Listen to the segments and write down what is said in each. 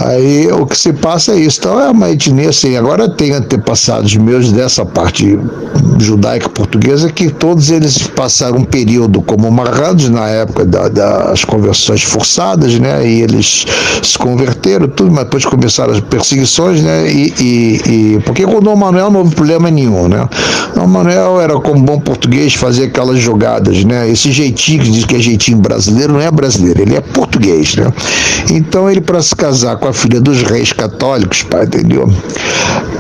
Aí o que se passa é isso. Então é uma etnia assim. Agora tem antepassados meus dessa parte judaica portuguesa que todos eles passaram um período como marrados na época das conversões forçadas, né? E eles se converteram, tudo, mas depois começaram as perseguições, né? Porque com o Dom Manuel não houve problema nenhum, né? O Dom Manuel era, como bom português, fazer aquelas jogadas, né? Esse jeitinho que diz que é jeitinho brasileiro não é brasileiro, ele é português, né? Então ele, para se casar com a filha dos reis católicos, pá, entendeu?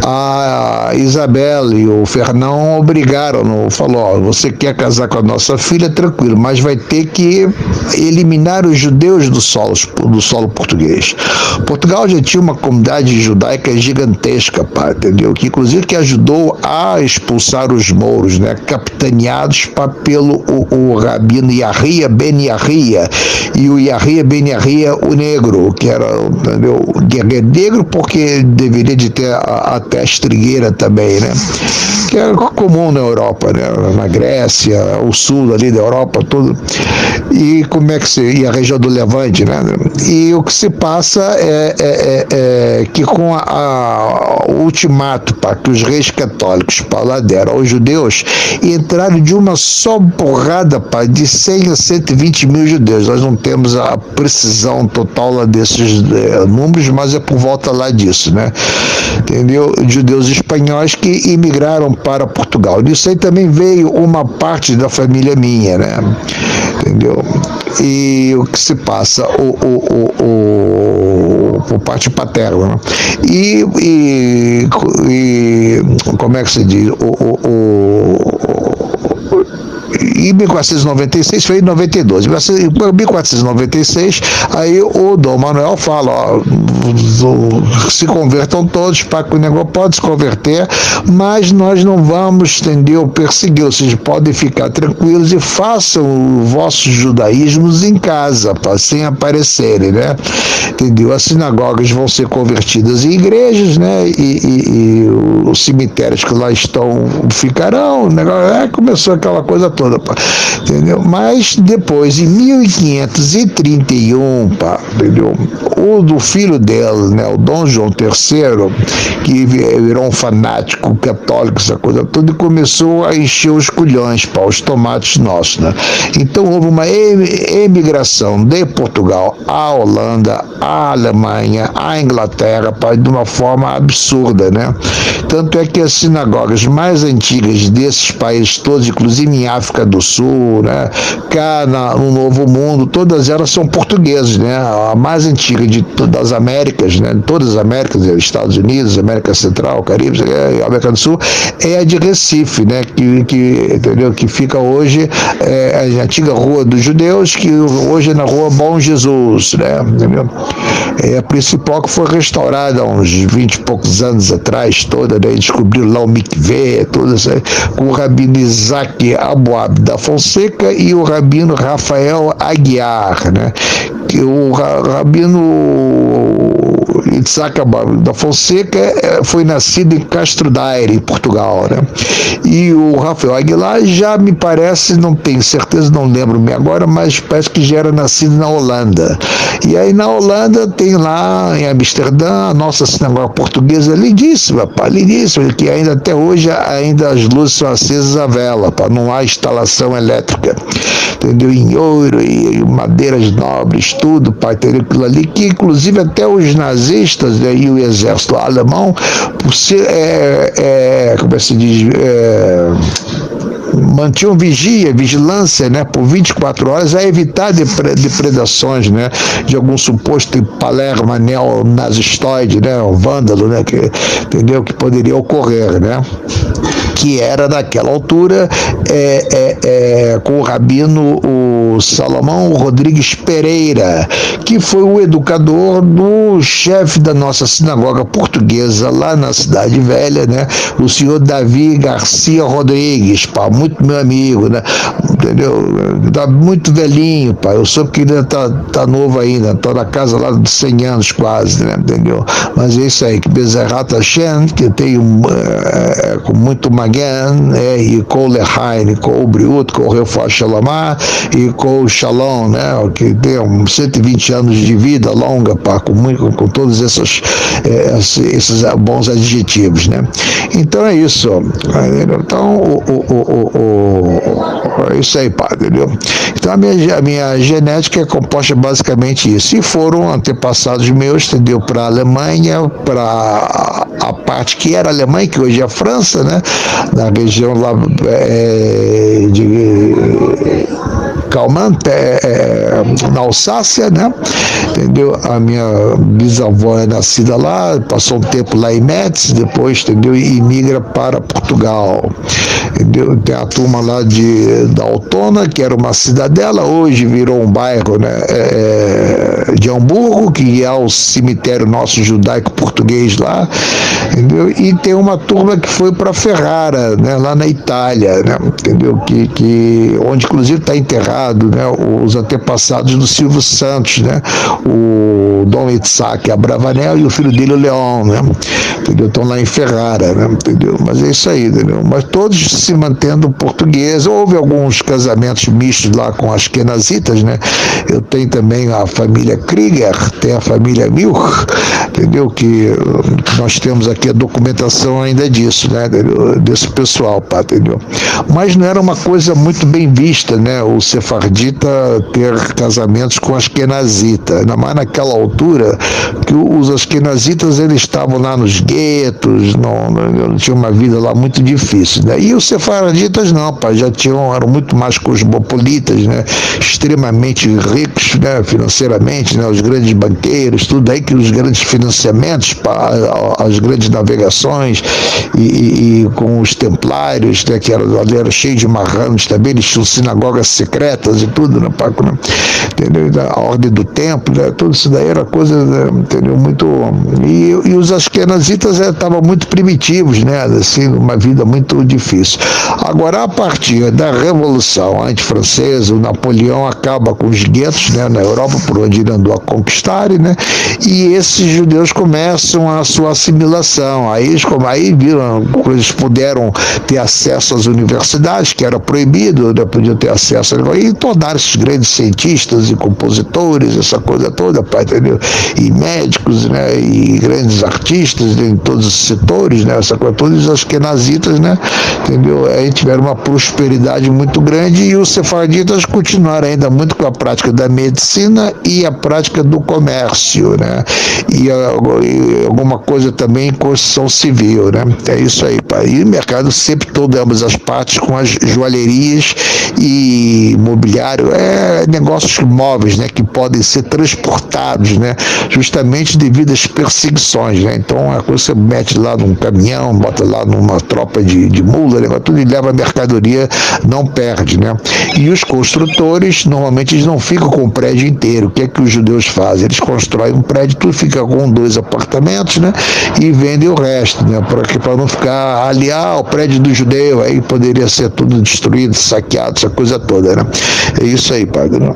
A Isabel e o Fernão obrigaram, falou, ó, você quer casar com a nossa filha, tranquilo, mas vai ter que eliminar os judeus do solo português. Portugal já tinha uma comunidade judaica gigantesca, pá, entendeu? Que inclusive que ajudou a expulsar os mouros, né? Capitaneados pelo o rabino Yahia Ben Yahia, e o Yahia Ben Yahia o negro, que era, entendeu? Negro porque deveria de ter a testa trigueira também, né? Que era comum na Europa, né? Na Grécia, o sul ali da Europa, tudo. E como é que e a região do Levante, né? E o que se passa é que com o ultimato para que os reis católicos lá deram aos judeus, entraram de uma só porrada de 100 a 120 mil judeus. Nós não temos a precisão total lá desses números, mas é por volta lá disso, né? Entendeu? Judeus espanhóis que imigraram para Portugal. Disso aí também veio uma parte da família minha, né? Entendeu? E o que se passa? Por parte paterna, né? E como é que se diz? Em 1496, foi em 92. Em 1496, aí o Dom Manuel fala, ó, se convertam todos, para que o negócio pode se converter, mas nós não vamos, entendeu, perseguir, vocês podem ficar tranquilos e façam vossos judaísmos em casa, sem aparecerem, né? Entendeu? As sinagogas vão ser convertidas em igrejas, né? E os cemitérios que lá estão ficarão, o negócio, começou aquela coisa toda, entendeu? Mas depois, em 1531, entendeu? O do filho dele, né, o Dom João III, que virou um fanático católico, essa coisa toda, e começou a encher os culhões, os tomates nossos, né? Então houve uma emigração de Portugal à Holanda, à Alemanha, à Inglaterra, de uma forma absurda, né? Tanto é que as sinagogas mais antigas desses países todos, inclusive em África do Sul, né, cá no Novo Mundo, todas elas são portuguesas, né? A mais antiga das Américas, né? Todas as Américas, Estados Unidos, América Central, Caribe, América do Sul, é a de Recife, né? Entendeu? Que fica hoje a antiga Rua dos Judeus, que hoje é na Rua Bom Jesus, né? Entendeu? É a principal, que foi restaurada há uns 20 e poucos anos atrás, toda, né? Descobriram lá o mikveh, tudo isso aí, com o rabino Isaac Aboab da Fonseca e o rabino Rafael Aguiar, né? Que o rabino Isaac Aboab da Fonseca foi nascido em Castro Daire, em Portugal, né? E o Rafael Aguilar já me parece, não tenho certeza, não lembro-me agora, mas parece que já era nascido na Holanda. E aí na Holanda tem lá em Amsterdã a nossa sinagoga portuguesa lindíssima, lindíssima, que ainda até hoje ainda as luzes são acesas à vela, não há instalação elétrica, entendeu? Em ouro e madeiras nobres, tudo, entendeu? Aquilo ali que inclusive até os nazistas, né, e o exército alemão, por ser, como se diz, mantinham vigilância, né, por 24 horas a evitar depredações, né, de algum suposto Palerma neonazistoide, né, um vândalo, né, entendeu, que poderia ocorrer, né, que era naquela altura com o rabino o Salomão Rodrigues Pereira, que foi o educador do chefe da nossa sinagoga portuguesa lá na Cidade Velha, né, o senhor Davi Garcia Rodrigues, muito meu amigo, né, entendeu? Tá muito velhinho, eu soube que ainda tá novo ainda, tá na casa lá de 100 anos quase, né, entendeu? Mas é isso aí, que Bezerrat Hashem, que tem com muito Magen, e com Lehain, com o Briut, com o Refuah Shalomah, e com Shlomo Shalom, né? Que tem 120 anos de vida longa, pá, com todos esses bons adjetivos, né? Então é isso. Então, é isso aí, pá, entendeu? Então a minha genética é composta basicamente isso. E foram antepassados meus, entendeu? Para a Alemanha, para a parte que era a Alemanha, que hoje é a França, né? Na região lá de Calmant, na Alsácia, né? Entendeu? A minha bisavó é nascida lá, passou um tempo lá em Metz, depois, entendeu? E migra para Portugal. Entendeu? Tem a turma lá da Altona, que era uma cidadela, hoje virou um bairro, né? De Hamburgo, que é o cemitério nosso judaico português lá, entendeu? E tem uma turma que foi para Ferrara, né? Lá na Itália, né? Entendeu? Onde inclusive está enterrado, né? Os antepassados do Silvio Santos, né? O Dom Itzhak Abravanel e o filho dele, o Leão, né? Entendeu? Estão lá em Ferrara, né? Entendeu? Mas é isso aí, entendeu? Mas todos se mantendo português. Houve alguns casamentos mistos lá com as Kenazitas, né? Eu tenho também a família Krieger, tem a família Milch, entendeu? Que nós temos aqui a documentação ainda disso, né? Desse pessoal, pá, entendeu? Mas não era uma coisa muito bem vista, né? O sefardita ter casamentos com as Kenazitas, ainda mais naquela altura que os askenazitas eles estavam lá nos guetos, não tinha uma vida lá muito difícil, né? E os sefarditas não, pá, eram muito mais cosmopolitas, né? Extremamente ricos, né? Financeiramente, né? Os grandes banqueiros, tudo aí que os grandes financiamentos, pá, as grandes navegações e com os templários, né? Que era cheio de marranos também, eles tinham sinagogas secretas e tudo, né? Pá, entendeu? A ordem do templo, né? Tudo isso daí era coisa, né? Entendeu? Muito... E os askenazitas estavam muito primitivos, né? Assim, uma vida muito difícil. Agora, a partir da Revolução Antifrancesa, o Napoleão acaba com os guetos, né? Na Europa, por onde ele andou a conquistar, né? E esses judeus começam a sua assimilação. Aí viram, eles puderam ter acesso às universidades, que era proibido, né? Podiam ter acesso e tornaram-se grandes cientistas e compositores, essa coisa toda, pá, entendeu? E médicos, né? E grandes artistas, né? Em todos os setores, né? Essa coisa toda, os askenazitas, né? Entendeu? Aí tiveram uma prosperidade muito grande e os sefarditas continuaram ainda muito com a prática da medicina e a prática do comércio, né? E alguma coisa também em construção civil, né? É isso aí, pá. E o mercado sempre todo, ambas as partes, com as joalherias e mobiliário, negócios móveis, né? Que podem ser transportados, né? Justamente devido às perseguições, né? Então a coisa você mete lá num caminhão, bota lá numa tropa de mula, né? Tudo e leva a mercadoria, não perde, né? E os construtores, normalmente eles não ficam com o prédio inteiro. O que é que os judeus fazem? Eles constroem um prédio, tudo fica com 2 apartamentos, né? E vendem o resto, né? Para não ficar ali, o prédio do judeu, aí poderia ser tudo destruído, saqueado, essa coisa toda, né? É isso aí, padre, né?